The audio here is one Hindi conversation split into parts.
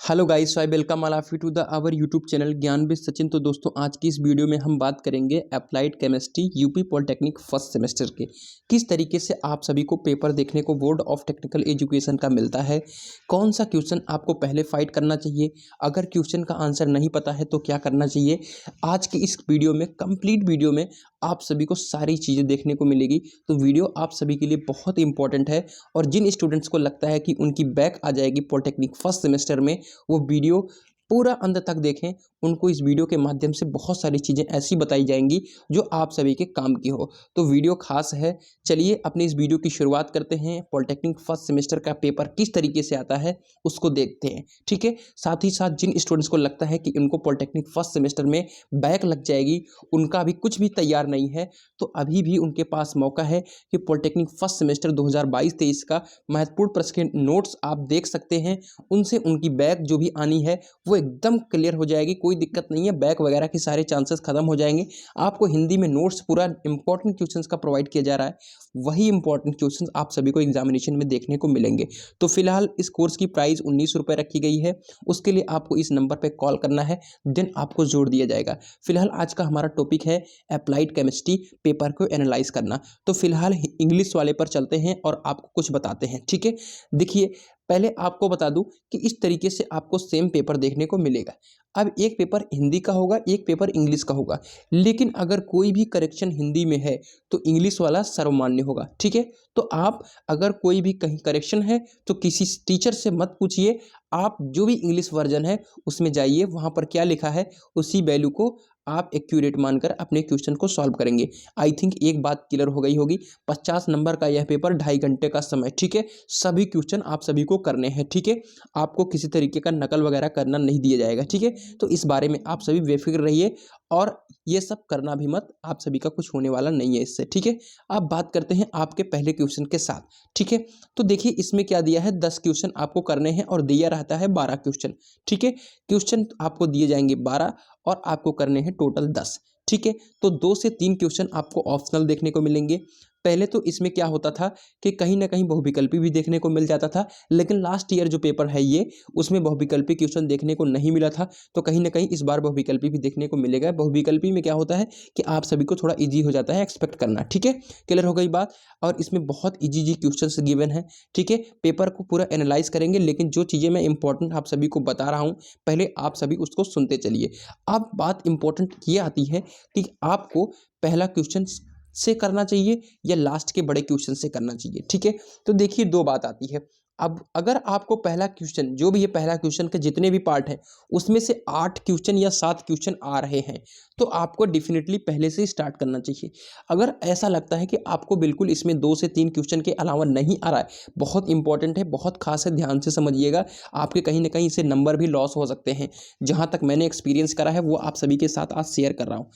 Hello guys, I welcome all of you to the our YouTube channel Gyan with Sachin. तो दोस्तों, आज की इस वीडियो में हम बात करेंगे applied chemistry UP polytechnic first semester के किस तरीके से आप सभी को पेपर देखने को बोर्ड ऑफ टेक्निकल एजुकेशन का मिलता है, कौन सा क्वेश्चन आपको पहले फाइट करना चाहिए, अगर क्वेश्चन का आंसर नहीं पता है तो क्या करना चाहिए। आज की इस वीडियो में, कंप्लीट वीडियो में आप सभी को सारी चीज़ें देखने को मिलेगी। तो वीडियो आप सभी के लिए बहुत इंपॉर्टेंट है और जिन स्टूडेंट्स को लगता है कि उनकी बैक आ जाएगी पॉलिटेक्निक फर्स्ट सेमेस्टर में, वो वीडियो पूरा अंत तक देखें। उनको इस वीडियो के माध्यम से बहुत सारी चीज़ें ऐसी बताई जाएंगी जो आप सभी के काम की हो। तो वीडियो खास है। चलिए अपनी इस वीडियो की शुरुआत करते हैं। पॉलिटेक्निक फर्स्ट सेमेस्टर का पेपर किस तरीके से आता है उसको देखते हैं, ठीक है। साथ ही साथ जिन स्टूडेंट्स को लगता है कि उनको पॉलिटेक्निक फर्स्ट सेमेस्टर में बैक लग जाएगी, उनका अभी कुछ भी तैयार नहीं है, तो अभी भी उनके पास मौका है कि पॉलिटेक्निक फर्स्ट सेमेस्टर 2022-23 का महत्वपूर्ण प्रश्न के नोट्स आप देख सकते हैं। उनसे उनकी बैक जो भी आनी है वो एकदम क्लियर हो जाएगी। कोई दिक्कत नहीं है, बैक वगैरह के सारे चांसेस खत्म हो जाएंगे। आपको हिंदी में नोट्स पूरा इंपॉर्टेंट क्वेश्चंस का प्रोवाइड किया जा रहा है, वही इंपॉर्टेंट क्वेश्चंस आप सभी को एग्जामिनेशन में देखने को मिलेंगे। तो फिलहाल इस कोर्स की प्राइस 19 रुपये रखी गई है। उसके लिए आपको इस नंबर पर कॉल करना है, देन आपको जोड़ दिया जाएगा। फिलहाल आज का हमारा टॉपिक है अप्लाइड केमिस्ट्री, पेपर को एनालाइज करना। तो फिलहाल इंग्लिश वाले पर चलते हैं और आपको कुछ बताते हैं, ठीक है। देखिए, पहले आपको बता दूं कि इस तरीके से आपको सेम पेपर देखने को मिलेगा। अब एक पेपर हिंदी का होगा, एक पेपर इंग्लिश का होगा, लेकिन अगर कोई भी करेक्शन हिंदी में है तो इंग्लिश वाला सर्वमान्य होगा, ठीक है। तो आप अगर कोई भी कहीं करेक्शन है तो किसी टीचर से मत पूछिए, आप जो भी इंग्लिश वर्जन है उसमें जाइए, वहाँ पर क्या लिखा है उसी वैल्यू को आप एक्यूरेट मानकर अपने क्वेश्चन को सॉल्व करेंगे। आई थिंक एक बात क्लियर हो गई होगी। 50 नंबर का यह पेपर 2.5 घंटे का समय, ठीक है। सभी क्वेश्चन आप सभी को करने हैं, ठीक है। आपको किसी तरीके का नकल वगैरह करना नहीं दिया जाएगा, ठीक है। तो इस बारे में आप सभी बेफिक्र रहिए और ये सब करना भी मत, आप सभी का कुछ होने वाला नहीं है इससे, ठीक है। अब बात करते हैं आपके पहले क्वेश्चन के साथ, ठीक है। तो देखिए इसमें क्या दिया है, 10 क्वेश्चन आपको करने हैं और दिया रहता है 12 क्वेश्चन, ठीक है। क्वेश्चन आपको दिए जाएंगे 12 और आपको करने हैं टोटल 10, ठीक है। तो 2 से 3 क्वेश्चन आपको ऑप्शनल देखने को मिलेंगे। पहले तो इसमें क्या होता था कि कहीं ना कहीं बहुविकल्पी भी देखने को मिल जाता था, लेकिन लास्ट ईयर जो पेपर है ये, उसमें बहुविकल्पी क्वेश्चन देखने को नहीं मिला था। तो कहीं ना कहीं इस बार बहुविकल्पी भी देखने को मिलेगा। बहुविकल्पी में क्या होता है कि आप सभी को थोड़ा इजी हो जाता है एक्सपेक्ट करना, ठीक है। क्लियर हो गई बात। और इसमें बहुत इजी क्वेश्चन गिवन है, ठीक है। पेपर को पूरा एनालाइज करेंगे, लेकिन जो चीज़ें मैं इंपॉर्टेंट आप सभी को बता रहा हूँ, पहले आप सभी उसको सुनते चलिए। अब बात इंपॉर्टेंट ये आती है कि आपको पहला क्वेश्चन से करना चाहिए या लास्ट के बड़े क्वेश्चन से करना चाहिए, ठीक है। तो देखिए दो बात आती है। अब अगर आपको पहला क्वेश्चन, जो भी ये पहला क्वेश्चन के जितने भी पार्ट हैं उसमें से 8 क्वेश्चन या 7 क्वेश्चन आ रहे हैं, तो आपको डेफिनेटली पहले से ही स्टार्ट करना चाहिए। अगर ऐसा लगता है कि आपको बिल्कुल इसमें 2 से 3 क्वेश्चन के अलावा नहीं आ रहा है, बहुत इंपॉर्टेंट है, बहुत खास है, ध्यान से समझिएगा। आपके कहीं ना कहीं से नंबर भी लॉस हो सकते हैं। जहाँ तक मैंने एक्सपीरियंस करा है वो आप सभी के साथ आज शेयर कर रहा हूँ।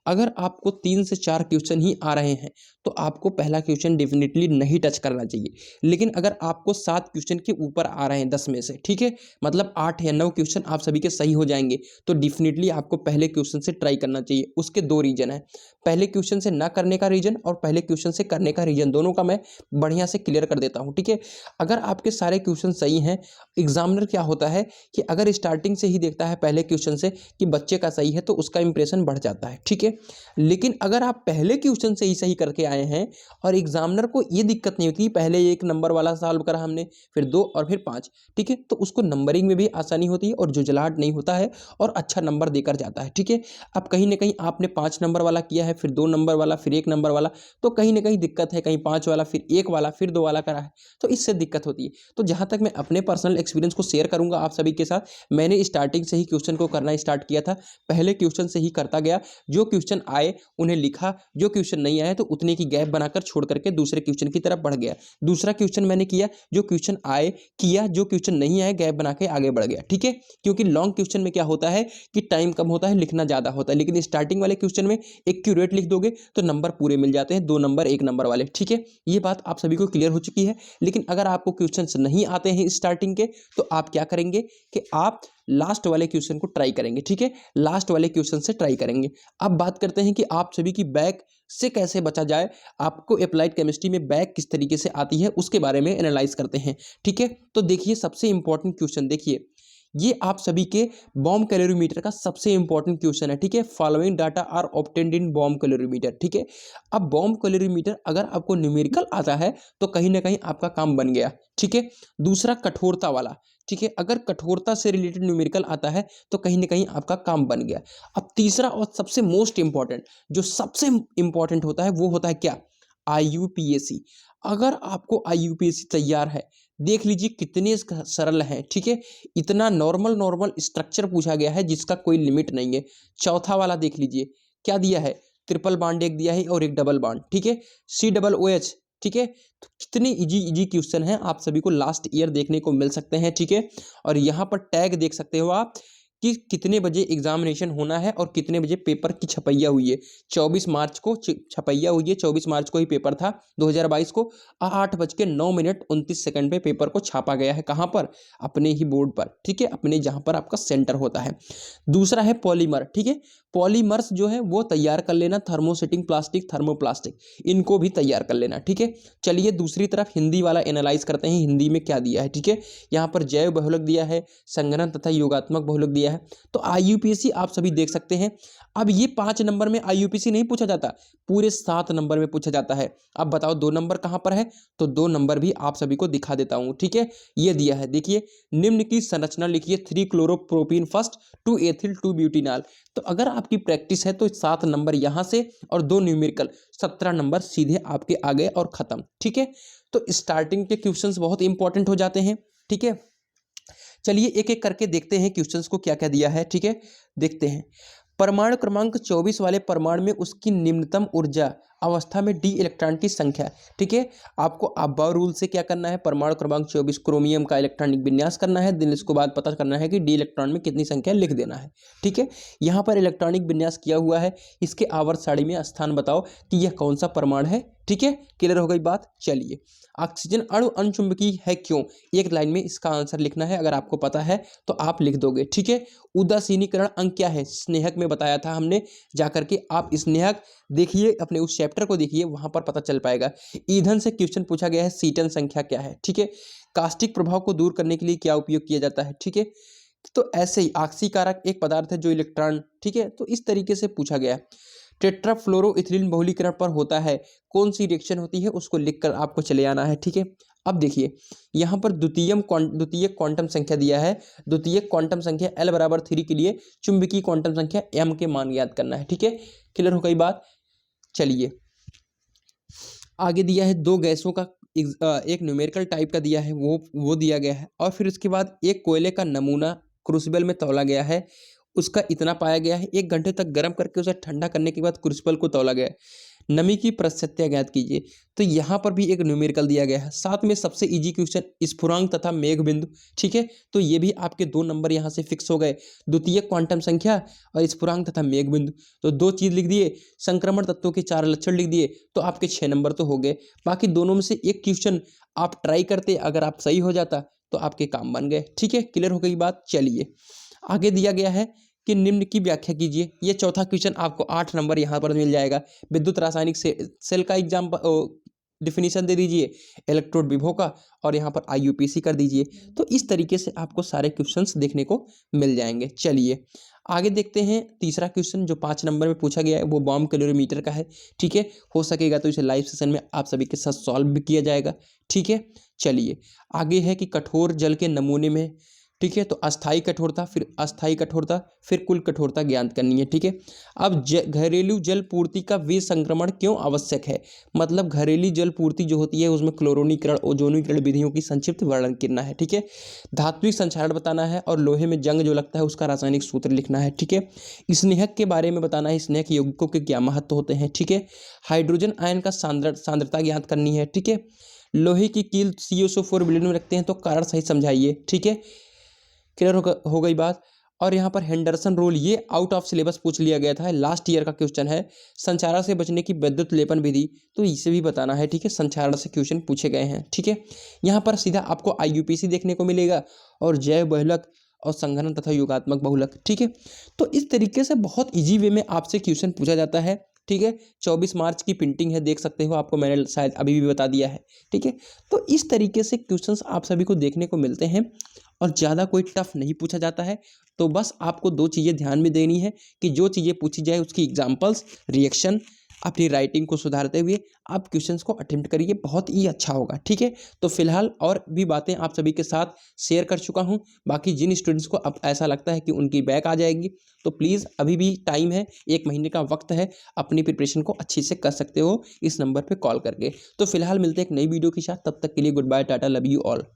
अगर आपको 3 से 4 क्वेश्चन ही आ रहे हैं तो आपको पहला क्वेश्चन डेफिनेटली नहीं टच करना चाहिए। लेकिन अगर आपको 7 क्वेश्चन के ऊपर आ रहे हैं 10 में से, ठीक है, मतलब 8 या 9 क्वेश्चन आप सभी के सही हो जाएंगे, तो डेफिनेटली आपको पहले क्वेश्चन से ट्राई करना चाहिए। उसके 2 रीजन है, पहले क्वेश्चन से ना करने का रीजन और पहले क्वेश्चन से करने का रीजन, दोनों का मैं बढ़िया से क्लियर कर देता हूँ, ठीक है। अगर आपके सारे क्वेश्चन सही हैं, एग्जामिनर क्या होता है कि अगर स्टार्टिंग से ही देखता है पहले क्वेश्चन से कि बच्चे का सही है, तो उसका इंप्रेशन बढ़ जाता है, ठीक है। लेकिन अगर आप पहले क्वेश्चन से ही सही करके आए हैं और एग्जामिनर को ये दिक्कत नहीं होती, पहले 1 नंबर वाला सॉल्व करा हमने, फिर 2 और फिर 5, ठीक है, तो उसको नंबरिंग में भी आसानी होती है और झुंझलाहट नहीं होता है और अच्छा नंबर देकर जाता है, ठीक है। अब कहीं ना कहीं आपने 5 नंबर वाला किया है, फिर 2 नंबर वाला, फिर 1 नंबर वाला, तो कहीं ना कहीं दिक्कत है, कहीं 5 वाला, फिर 1 वाला, फिर 2 वाला करा है, तो इससे दिक्कत होती है। तो जहां तक मैं अपने पर्सनल एक्सपीरियंस को शेयर करूंगा आप सभी के साथ, मैंने स्टार्टिंग से ही क्वेश्चन को करना स्टार्ट किया था, पहले क्वेश्चन से ही करता गया। जो क्वेश्चन आए उन्हें लिखा, जो क्वेश्चन नहीं आया तो उतने की गैप बनाकर छोड़ करके दूसरे क्वेश्चन की तरफ बढ़ गया। दूसरा क्वेश्चन मैंने किया, जो क्वेश्चन आए किया, जो क्वेश्चन नहीं आए गैप बना के आगे बढ़ गया, ठीक है। क्योंकि लॉन्ग क्वेश्चन में क्या होता है कि टाइम कम होता है, लिखना ज्यादा होता है, लेकिन स्टार्टिंग वाले क्वेश्चन में एक्यूरेट लिख दोगे तो नंबर पूरे मिल जाते हैं, 2 नंबर 1 नंबर वाले, ठीक है। ये बात आप सभी को क्लियर हो चुकी है। लेकिन अगर आपको क्वेश्चन नहीं आते हैं स्टार्टिंग के, तो आप क्या करेंगे कि आप लास्ट वाले क्वेश्चन को ट्राई करेंगे, ठीक है, लास्ट वाले क्वेश्चन से ट्राई करेंगे। अब बात करते हैं कि आप सभी की बैक से कैसे बचा जाए, आपको अप्लाइड केमिस्ट्री में बैक किस तरीके से आती है उसके बारे में एनालाइज करते हैं, ठीक है। तो देखिए सबसे इंपॉर्टेंट क्वेश्चन देखिए, ये आप सभी के बॉम्ब कैलोरीमीटर का सबसे इंपॉर्टेंट क्वेश्चन है, ठीक है। Following data are obtained in bomb calorimeter, ठीक है। अब बॉम्ब कैलोरीमीटर अगर आपको न्यूमेरिकल आता है तो कहीं ना कहीं आपका काम बन गया, ठीक है। दूसरा कठोरता वाला, ठीक है, अगर कठोरता से रिलेटेड न्यूमेरिकल आता है तो कहीं ना कहीं आपका काम बन गया। अब तीसरा और सबसे मोस्ट इंपॉर्टेंट, जो सबसे इंपॉर्टेंट होता है वो होता है क्या, IUPAC। अगर आपको IUPAC तैयार है, देख लीजिए कितने सरल हैं, ठीक है। इतना नॉर्मल स्ट्रक्चर पूछा गया है जिसका कोई लिमिट नहीं है। चौथा वाला देख लीजिए क्या दिया है, ट्रिपल बॉन्ड एक दिया है और एक डबल बॉन्ड, ठीक है, COOH, ठीक है। तो कितने इजी क्वेश्चन हैं, आप सभी को लास्ट ईयर देखने को मिल सकते हैं, ठीक है। और यहाँ पर टैग देख सकते हो आप कि कितने बजे एग्जामिनेशन होना है और कितने बजे पेपर की छपैया हुई है। 24 मार्च को छपैया हुई है, 24 मार्च को ही पेपर था 2022 को। 8:09:29 पे पेपर को छापा गया है, कहाँ पर, अपने ही बोर्ड पर, ठीक है, अपने जहाँ पर आपका सेंटर होता है। दूसरा है पॉलीमर, ठीक है। पॉलीमर्स जो है वो तैयार कर लेना, थर्मोसेटिंग प्लास्टिक, थर्मोप्लास्टिक, इनको भी तैयार कर लेना, ठीक है। चलिए दूसरी तरफ हिंदी वाला एनालाइज करते हैं, हिंदी में क्या दिया है, ठीक है। यहाँ पर जैव बहुलक दिया है, संघनन तथा योगात्मक बहुलक दिया है। तो IUPAC आप सभी देख सकते हैं। अब ये 5 नंबर में IUPAC नहीं पूछा जाता, पूरे 7 नंबर में पूछा जाता है। अब बताओ 2 नंबर कहाँ पर है, तो 2 नंबर भी आप सभी को दिखा देता हूँ, ठीक है। ये दिया है, देखिए, निम्न की संरचना लिखिए, 3-क्लोरोप्रोपीन फर्स्ट, 2-एथिल 2-ब्यूटिनॉल। तो अगर आपकी प्रैक्टिस है तो 7 नंबर यहाँ से और 2 न्यूमेरिकल, 17 नंबर सीधे आपके आ गए और खत्म, ठीक है। तो स्टार्टिंग के क्वेश्चंस बहुत इंपॉर्टेंट हो जाते हैं, ठीक है। चलिए एक एक करके देखते हैं क्वेश्चंस को क्या क्या दिया है, ठीक है। देखते हैं, परमाणु क्रमांक 24 वाले परमाणु में उसकी निम्नतम ऊर्जा अवस्था में डी इलेक्ट्रॉन की संख्या, ठीक है। आपको अबाव रूल से क्या करना है, परमाणु क्रमांक 24 क्रोमियम का इलेक्ट्रॉनिक विन्यास करना है, दिन इसको बाद पता करना है कि डी इलेक्ट्रॉन में कितनी संख्या लिख देना है, ठीक है। यहाँ पर इलेक्ट्रॉनिक विन्यास किया हुआ है, इसके आवर्त सारणी में स्थान बताओ कि यह कौन सा परमाणु है, ठीक है। क्लियर हो गई बात। चलिए, ऑक्सीजन अणु अणुचुंबकीय है क्यों, एक लाइन में इसका आंसर लिखना है, अगर आपको पता है तो आप लिख दोगे, ठीक है। उदासीनीकरण अंक क्या है, स्नेहक में बताया था हमने, जाकर के आप स्नेहक देखिए, अपने उस चैप्टर को देखिए, वहां पर पता चल पाएगा। ईंधन से क्वेश्चन पूछा गया है, सीटन संख्या क्या है, ठीक है। कास्टिक प्रभाव को दूर करने के लिए क्या उपयोग किया जाता है, ठीक है। तो ऐसे ही ऑक्सीकारक एक पदार्थ है जो इलेक्ट्रॉन, ठीक है, तो इस तरीके से पूछा गया है। टेट्राफ्लोरोइथिलीन बहुलीकरण पर होता है, कौन सी रिएक्शन होती है, उसको लिखकर आपको चले आना है, ठीक है। अब देखिए, यहाँ पर द्वितीय क्वांटम संख्या दिया है, द्वितीय क्वांटम संख्या L = 3 के लिए चुंबकीय क्वांटम संख्या M के मान याद करना है, ठीक है। क्लियर हो गई बात। चलिए आगे दिया है, 2 गैसों का एक न्यूमेरिकल टाइप का दिया है, वो दिया गया है। और फिर उसके बाद एक कोयले का नमूना क्रूसिबल में तौला गया है, उसका इतना पाया गया है, 1 घंटे तक गर्म करके उसे ठंडा करने के बाद क्रूसिबल को तौला गया है। नमी की प्रतिशतता ज्ञात कीजिए, तो यहाँ पर भी एक न्यूमेरिकल दिया गया है। साथ में सबसे इजी क्वेश्चन स्फुरांक तथा मेघ बिंदु, ठीक है। तो ये भी आपके 2 नंबर यहाँ से फिक्स हो गए, द्वितीय क्वांटम संख्या और स्फुरांक तथा मेघ बिंदु। तो 2 चीज लिख दिए, संक्रमण तत्वों के 4 लक्षण लिख दिए, तो आपके 6 नंबर तो हो गए। बाकी दोनों में से एक क्वेश्चन आप ट्राई करते, अगर आप सही हो जाता तो आपके काम बन गए, ठीक है। क्लियर हो गई बात। चलिए आगे दिया गया है कि निम्न की व्याख्या कीजिए, ये चौथा क्वेश्चन आपको 8 नंबर यहाँ पर मिल जाएगा। विद्युत रासायनिक सेल का एग्जाम डिफिनीशन दे दीजिए, इलेक्ट्रोड विभव का, और यहाँ पर IUPAC कर दीजिए। तो इस तरीके से आपको सारे क्वेश्चंस देखने को मिल जाएंगे। चलिए आगे देखते हैं, तीसरा क्वेश्चन जो 5 नंबर में पूछा गया है वो बॉम्ब कैलोरीमीटर का है, ठीक है। हो सकेगा तो इसे लाइव सेशन में आप सभी के साथ सॉल्व भी किया जाएगा, ठीक है। चलिए आगे है कि कठोर जल के नमूने में, ठीक है, तो अस्थायी कठोरता, फिर अस्थायी कठोरता, फिर कुल कठोरता ज्ञात करनी है, ठीक है। अब घरेलू जल पूर्ति का विसंक्रमण क्यों आवश्यक है, मतलब घरेलू जल पूर्ति जो होती है उसमें क्लोरोनीकरण, ओजोनीकरण विधियों की संक्षिप्त वर्णन करना है, ठीक है। धात्विक संक्षारण बताना है और लोहे में जंग जो लगता है उसका रासायनिक सूत्र लिखना है, ठीक है। स्नेहक के बारे में बताना है, स्नेहक यौगिकों के क्या महत्व होते हैं, ठीक है। हाइड्रोजन आयन का सांद्रता ज्ञात करनी है, ठीक है। लोहे की कील CuSO4 विलीन में रखते हैं तो कारण सही समझाइए, ठीक है। क्लियर हो गई बात। और यहाँ पर हेंडरसन रूल, ये आउट ऑफ सिलेबस पूछ लिया गया था, लास्ट ईयर का क्वेश्चन है। संचारण से बचने की विद्युत लेपन विधि, तो इसे भी बताना है, ठीक है। संचारण से क्वेश्चन पूछे गए हैं, ठीक है। यहाँ पर सीधा आपको IUPAC देखने को मिलेगा और जैव बहुलक और संघनन तथा योगात्मक बहुलक, ठीक है। तो इस तरीके से बहुत ईजी वे में आपसे क्वेश्चन पूछा जाता है, ठीक है। 24 मार्च की प्रिंटिंग है, देख सकते हो, आपको मैंने शायद अभी भी बता दिया है, ठीक है। तो इस तरीके से क्वेश्चंस आप सभी को देखने को मिलते हैं और ज़्यादा कोई टफ नहीं पूछा जाता है। तो बस आपको 2 चीज़ें ध्यान में देनी है कि जो चीज़ें पूछी जाए उसकी एग्जाम्पल्स, रिएक्शन, अपनी राइटिंग को सुधारते हुए आप क्वेश्चंस को अटेम्प्ट करिए, बहुत ही अच्छा होगा। ठीक है, तो फिलहाल और भी बातें आप सभी के साथ शेयर कर चुका हूं। बाकी जिन स्टूडेंट्स को अब ऐसा लगता है कि उनकी बैक आ जाएगी, तो प्लीज़ अभी भी टाइम है, 1 महीने का वक्त है, अपनी प्रिपरेशन को अच्छी से कर सकते हो इस नंबर पर कॉल करके। तो फिलहाल मिलते हैं एक नई वीडियो के साथ, तब तक के लिए good bye, tata, love you all.